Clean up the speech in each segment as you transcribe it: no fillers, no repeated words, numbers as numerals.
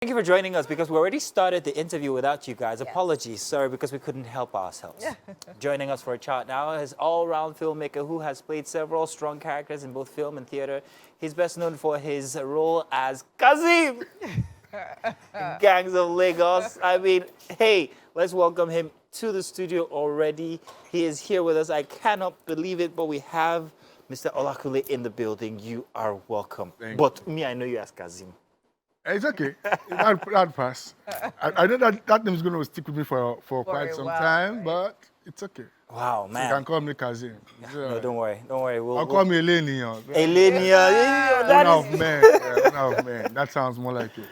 Thank you for joining us because we already started the interview without you guys. Apologies, sorry, because we couldn't help ourselves. Joining us for a chat now is all-round filmmaker who has played several strong characters in both film and theater. He's best known for his role as Kazeem in Gangs of Lagos. I mean, hey, let's welcome him to the studio already. He is here with us. I cannot believe it, but we have Mr. Olakunle in the building. You are welcome. But me, I know you as Kazeem. It's okay. That pass. I know that name is going to stick with me for quite some time, right? But it's okay. Wow, man. You can call me Kazeem. No, don't worry. Don't worry. I'll call me Eleniyan. Eleniyan. Man. That sounds more like it.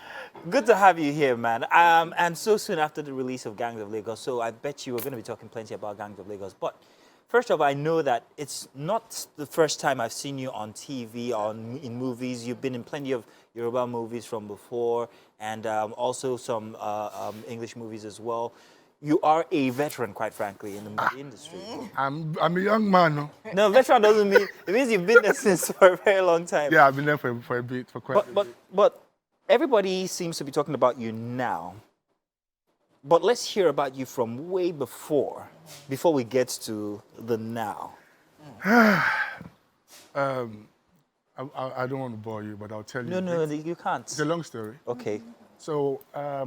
Good to have you here, man. And so soon after the release of Gangs of Lagos, so I bet you we're going to be talking plenty about Gangs of Lagos. But first off, I know that it's not the first time I've seen you on TV, in movies. You've been in plenty of Yoruba movies from before, and also some English movies as well. You are a veteran, quite frankly, in the movie industry. I'm a young man. No? No, veteran doesn't mean, it means you've been there since for a very long time. Yeah, I've been there for a bit, for quite a bit. But everybody seems to be talking about you now. But let's hear about you from way before we get to the now. I don't want to bore you, but I'll tell you. No, you can't. It's a long story. Okay. So I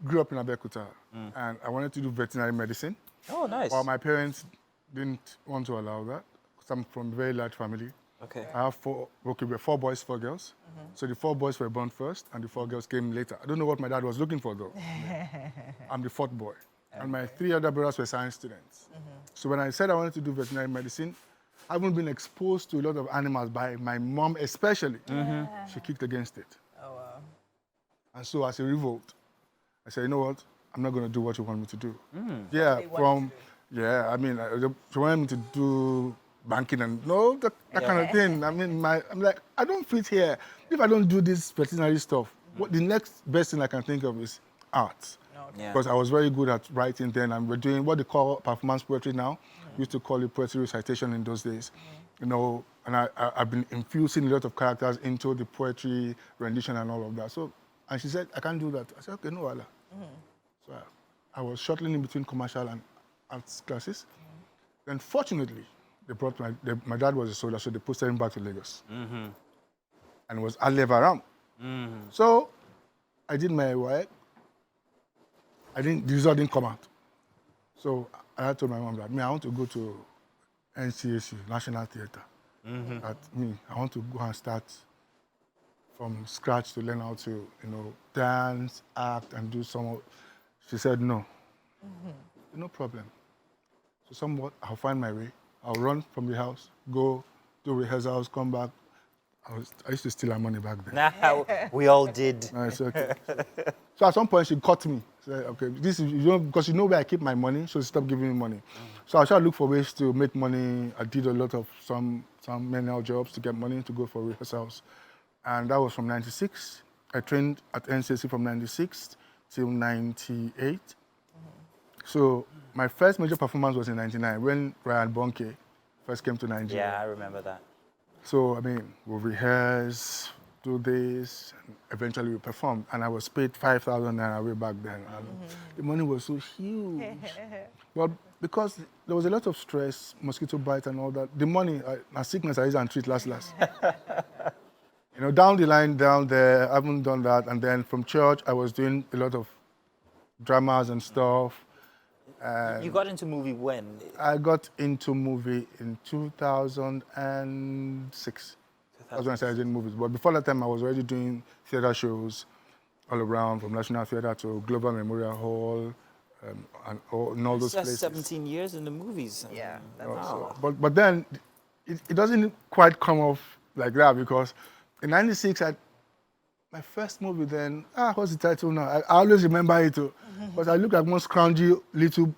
grew up in Abeokuta, and I wanted to do veterinary medicine. Oh, nice. Well, my parents didn't want to allow that, because I'm from a very large family. Okay. I have four boys, 4 girls. So the 4 boys were born first, and the 4 girls came later. I don't know what my dad was looking for, though. I'm the 4th boy. Okay. And my 3 other brothers were science students. So when I said I wanted to do veterinary medicine, I haven't been exposed to a lot of animals by my mom especially. She kicked against it. Oh, wow. And so as a revolt, I said, you know what? I'm not going to do what you want me to do. She wanted me to do banking and that kind of thing. I mean, I'm like, I don't fit here. If I don't do this veterinary stuff, the next best thing I can think of is art. Because I was very good at writing then, and we're doing what they call performance poetry now. We used to call it poetry recitation in those days. And I've been infusing a lot of characters into the poetry rendition and all of that. So, and she said, I can't do that. I said, okay, no, Allah. So I was shuttling in between commercial and arts classes. Then fortunately, they brought my dad was a soldier, so they posted him back to Lagos. And it was Alevaram. So I did my work. The result didn't come out. So I told my mom that, I want to go to NCAC, National Theatre. I want to go and start from scratch to learn how to, dance, act, and do some. She said, no. No problem. So somewhat, I'll find my way. I'll run from the house, go do rehearsals, come back. I used to steal her money back then. Nah, we all did. No, it's okay. So at some point, she caught me. She said, okay, this is, because you know where I keep my money, so she stopped giving me money. So I tried to look for ways to make money. I did a lot of some manual jobs to get money to go for rehearsals. And that was from 96. I trained at NCC from 96 till 98. So my first major performance was in 99 when Ryan Bonke first came to Nigeria. Yeah, I remember that. So, we'll rehearse, do this, and eventually we performed. And I was paid 5,000 naira way back then. And the money was so huge. But because there was a lot of stress, mosquito bite and all that, the money, my sickness I used and treat last. Down the line, down there, I haven't done that. And then from church, I was doing a lot of dramas and stuff. You got into movie when? I got into movie in 2006. That's when I started doing movies. But before that time, I was already doing theater shows all around, from National Theater to Global Memorial Hall, and all those places. 17 years in the movies. Yeah, that's wow. But then, it doesn't quite come off like that, because in 96, my first movie then, what's the title now? I always remember it too. Because I look like one scroungy little,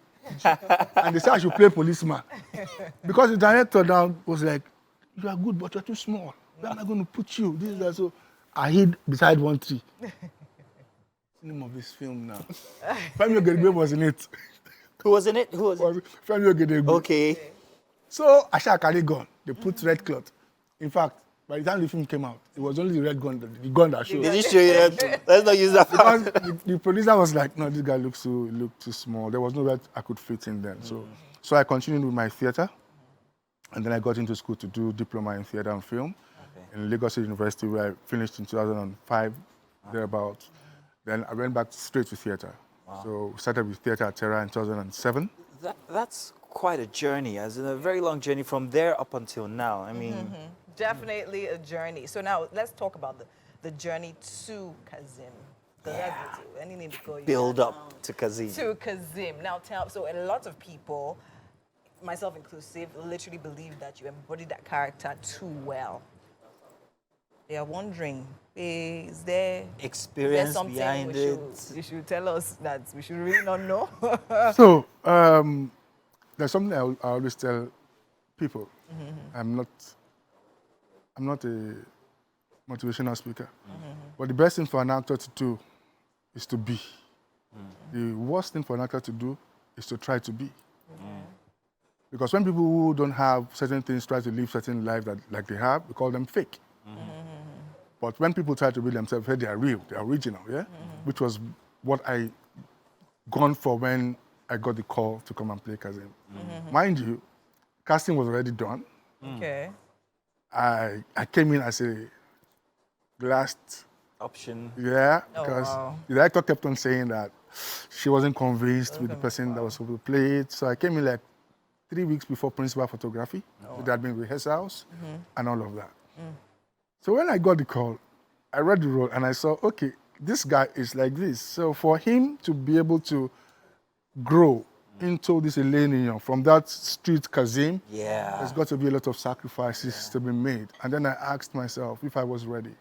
and they said I should play policeman. Because the director now was like, you are good, but you're too small. Where am I going to put you? This is that. So I hid beside one tree. What's the name of this film now? Femi Ogedegbe was in it. Who was in it? Femi Ogedegbe. Okay. So I shall carry gun. They put red cloth. In fact, by the time the film came out, it was only the red gun, the gun that showed. Did he show you that? Let's not use that. Because the producer was like, no, this guy looked too small. There was nowhere I could fit in then. So I continued with my theater, and then I got into school to do diploma in theater and film in Lagos University, where I finished in 2005, thereabouts. Then I went back straight to theater. So started with theater at Terra in 2007. That's quite a journey, as in a very long journey from there up until now. I mean, definitely a journey. So now let's talk about the journey to Kazim. Build up to Kazim. To Kazim. Now so a lot of people, myself inclusive, literally believe that you embody that character too well. They are wondering, is there experience something behind it? You should tell us that we should really not know. So there's something I always tell people. I'm not a motivational speaker, but the best thing for an actor to do is to be. The worst thing for an actor to do is to try to be. Because when people who don't have certain things try to live certain lives like they have, we call them fake. But when people try to be themselves, hey, they are real, they are original, yeah? Which was what I gone for when I got the call to come and play Kazim. Mind you, casting was already done. Okay. I came in as a last option. Yeah, because the director kept on saying that she wasn't convinced with the person that was supposed to play it. So I came in like 3 weeks before principal photography. So there had been rehearsals and all of that. So when I got the call, I read the role and I saw, okay, this guy is like this. So for him to be able to grow into this Eleniyan from that street Kazim, there's got to be a lot of sacrifices to be made. And then I asked myself if I was ready.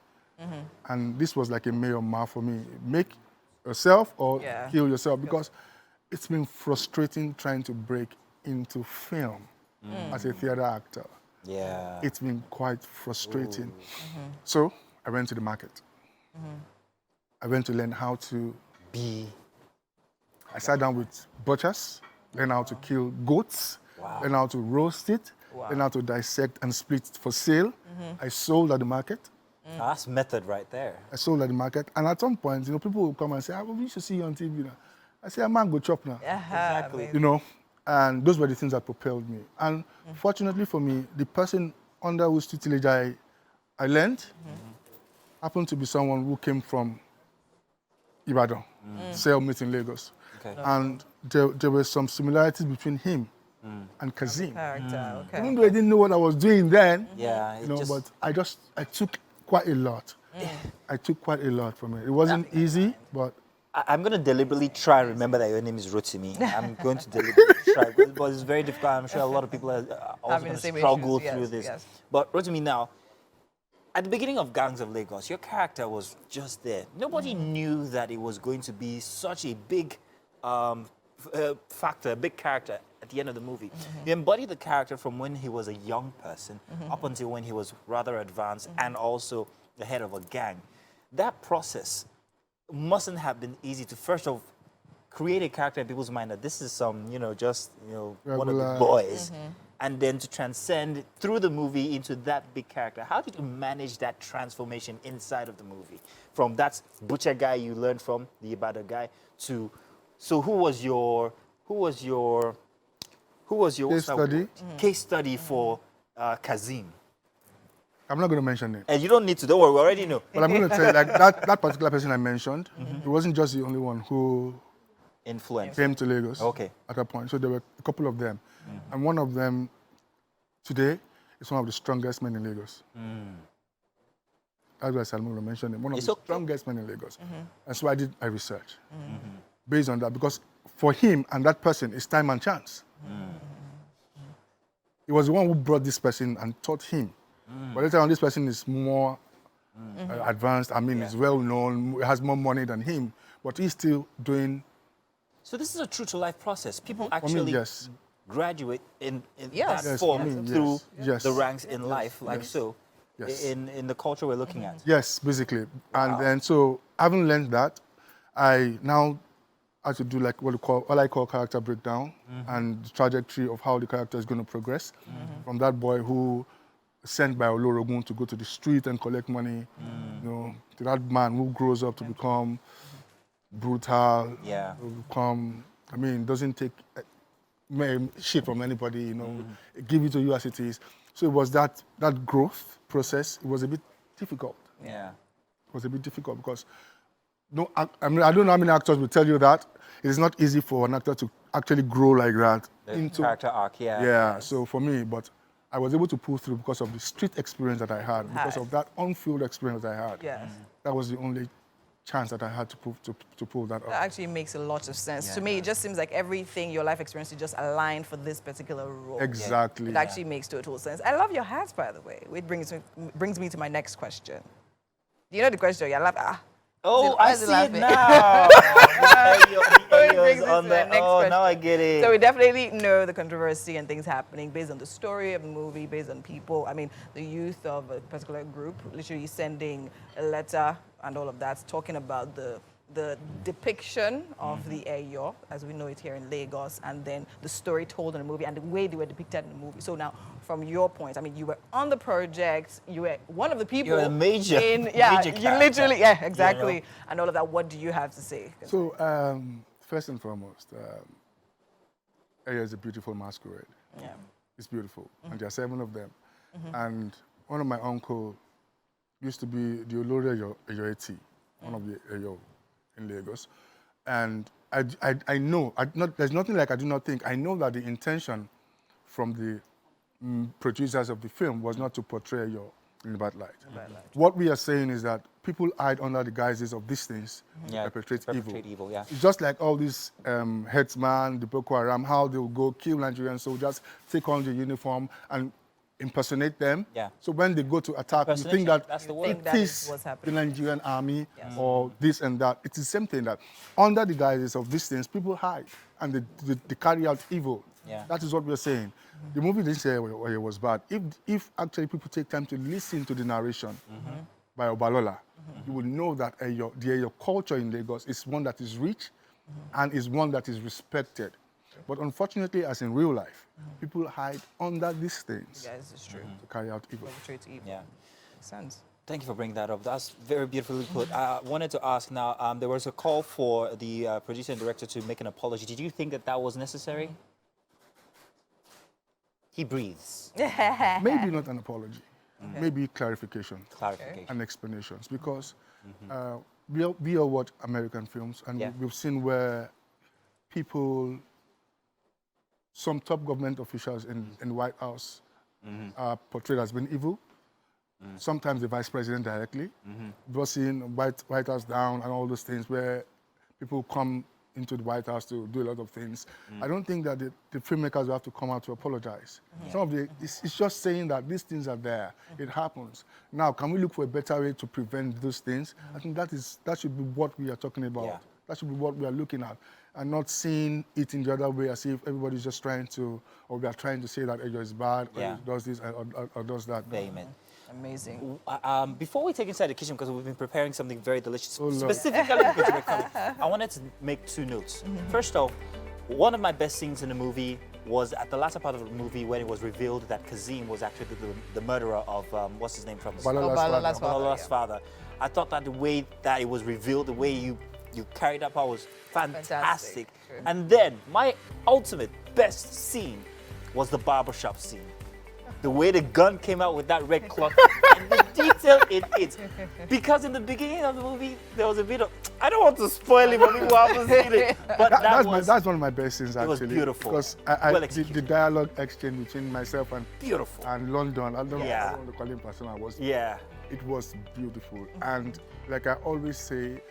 And this was like a mayor mark for me. Make yourself or kill yourself, because it's been frustrating trying to break into film as a theater actor. It's been quite frustrating. So I went to the market. I went to learn how to be. I sat down with butchers, learn how to kill goats, learn how to roast it, learn how to dissect and split it for sale. I sold at the market. That's method right there. I sold at the market. And at some point, people will come and say, we should see you on TV now. I say, man, go chop now. Exactly. And those were the things that propelled me. And fortunately for me, the person under whose tutelage I learned happened to be someone who came from Ibadan, sale meet in Lagos. And there were some similarities between him and Kazim. Even though I didn't know what I was doing then, but I took quite a lot. I took quite a lot from it. It wasn't easy, but I'm going to deliberately try and remember that your name is Rotimi. I'm going to deliberately try, but it's very difficult. I'm sure a lot of people are also going to struggle through this. But Rotimi, now, at the beginning of Gangs of Lagos, your character was just there. Nobody knew that it was going to be such a big factor, a big character at the end of the movie. You embodied the character from when he was a young person up until when he was rather advanced and also the head of a gang. That process mustn't have been easy to first of create a character in people's mind that this is some, one of the boys, and then to transcend through the movie into that big character. How did you manage that transformation inside of the movie? From that butcher guy you learned from, the Ibadan guy, to who was your case study for Kazim? I'm not going to mention it. And you don't need to, don't worry, we already know. But I'm going to tell you, like that particular person I mentioned, it wasn't just the only one who came to Lagos at that point. So there were a couple of them. And one of them today is one of the strongest men in Lagos. That's why Salman mentioned him. One of the strongest men in Lagos. And so I did my research based on that, because for him and that person, it's time and chance. He was the one who brought this person and taught him. But later on, this person is more advanced. I mean, he's well-known, has more money than him, but he's still doing... So this is a true-to-life process. People actually graduate in that form through the ranks in life, in the culture we're looking at. Yes, basically. And then, so having learned that, I now had to do like what I call character breakdown and the trajectory of how the character is going to progress from that boy who sent by Olorogun to go to the street and collect money, you know, to that man who grows up to become brutal, to become, I mean, doesn't take shit from anybody, you know, give it to you as it is. So it was that growth process. It was a bit difficult. Yeah. It was a bit difficult because, no, I mean, I don't know how many actors will tell you that. It is not easy for an actor to actually grow like that. Into character arc, Yeah, so for me, but I was able to pull through because of the street experience that I had, because of that on-field experience that I had. Yes. That was the only chance that I had to pull that off. That actually makes a lot of sense. To me, it just seems like everything, your life experience, is just aligned for this particular role. Exactly. It actually makes total sense. I love your hats, by the way. Which brings me to my next question. Do you know the question? You laugh. Oh, I see it now. Now I get it. So we definitely know the controversy and things happening based on the story of the movie, based on people. I mean, the youth of a particular group literally sending a letter and all of that, talking about the depiction of the Eyo, as we know it here in Lagos, and then the story told in the movie and the way they were depicted in the movie. So now, from your point, I mean, you were on the project, you were one of the people. You're a major major you literally, exactly. You know? And all of that, what do you have to say? So, first and foremost, Eyo is a beautiful masquerade. Yeah. It's beautiful, and there are 7 of them. And one of my uncle used to be the Olori Eyo Eti, one of the Eyo in Lagos. And I know, there's nothing like I do not think. I know that the intention from the producers of the film was not to portray Eyo in a bad light. What we are saying is that people hide under the guises of these things, perpetrate evil. It's just like all these headsmen, the Boko Haram, how they will go kill Nigerian soldiers, take on the uniform and impersonate them. So when they go to attack, you think that it is the Nigerian army or this and that. It's the same thing that under the guises of these things, people hide and they carry out evil. That is what we're saying. The movie didn't say it was bad. If actually people take time to listen to the narration by Obalola, you will know that the Eyo culture in Lagos is one that is rich and is one that is respected. But unfortunately, as in real life, people hide under these things It's true. to carry out evil. Perpetrate evil. Makes sense. Thank you for bringing that up. That's very beautifully put. I wanted to ask now, there was a call for the producer and director to make an apology. Did you think that was necessary? He breathes. Maybe not an apology. Maybe clarification. And explanations. Because we all watch American films, and we've seen where people, some top government officials in the White House are portrayed as being evil. Sometimes the vice president directly, bossing White House down and all those things where people come into the White House to do a lot of things. I don't think that the filmmakers will have to come out to apologize. Some of it's just saying that these things are there. It happens. Now, can we look for a better way to prevent those things? I think that should be what we are talking about. That should be what we are looking at, and not seeing it in the other way as if everybody's just trying to, or we are trying to say that Eyo is bad, or does this, or does that. Amen. Amazing. Before we take inside the kitchen, because we've been preparing something very delicious, specifically because you were coming, I wanted to make 2 notes. First off, one of my best scenes in the movie was at the latter part of the movie when it was revealed that Kazeem was actually the murderer of, what's his name from the Balala's father. I thought that the way that it was revealed, the way you carried up, was fantastic. And then my ultimate best scene was the barbershop scene. The way the gun came out with that red cloth and the detail in it. Because in the beginning of the movie, there was a bit of, I don't want to spoil it for people who haven't seen it, but that's one of my best scenes, actually. It was beautiful. Because the dialogue exchange between myself and London, I don't want to call him persona, it was beautiful. And like I always say,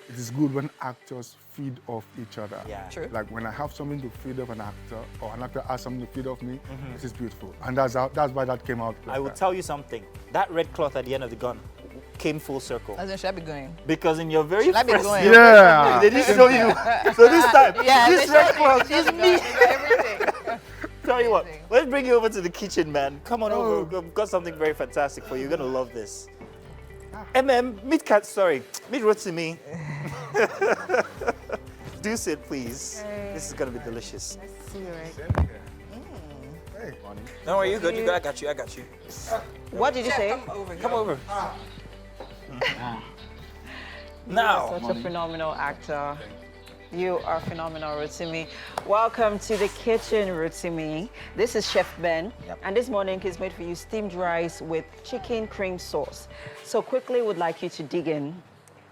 it is good when actors feed off each other. True. Like when I have something to feed off an actor, or an actor has something to feed off me, this is beautiful. And that's why that came out. I will tell you something. That red cloth at the end of the gun came full circle. As in, should I be going? Because in your very first they didn't show you. So this time, this red cloth is me. Everything. Tell you what, let's bring you over to the kitchen, man. Come on over. We've got something very fantastic for you. You're gonna love this. Meet Rotimi. Do sit, please. Hey. This is gonna be delicious. Nice to see you, right? Hey. No, are you good? You good? I got you. I got you. What did you say? Come over. Now. Such a phenomenal actor. You are phenomenal, Rotimi. Welcome to the kitchen, Rotimi. This is Chef Ben, and this morning he's made for you steamed rice with chicken cream sauce. So quickly, would like you to dig in.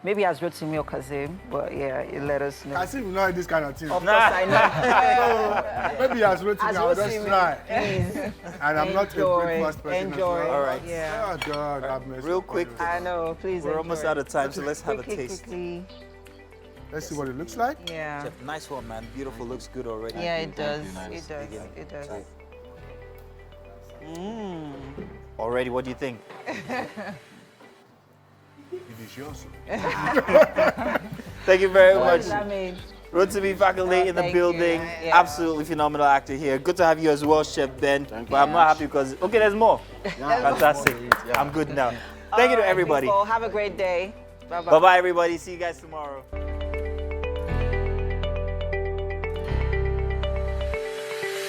Maybe as Rotimi or Kazeem, but yeah, you let us know. Kazeem will not this kind of thing. Of course, I know. So maybe as Rotimi, I'll just try. Please. And I'm not a breakfast person. Enjoy. As well. All right. Yeah. Oh God, have mercy. Real quick. I know. Please. We're almost out of time, so let's have a Quickly, taste. quickly. Let's see what it looks like. Yeah. Chef, nice one, man. Beautiful. Looks good already. Yeah, it does. Nice. It does. It does. Already, what do you think? Delicious. Thank you very What much. does that mean? Rotimi Fakunle in the Thank building. you. Yeah. Absolutely phenomenal actor here. Good to have you as well, Chef Ben. But I'm not happy because, okay, there's more. Fantastic. I'm good now. Thank you to All right, everybody. people, have a great day. Bye-bye. Bye-bye, everybody. See you guys tomorrow.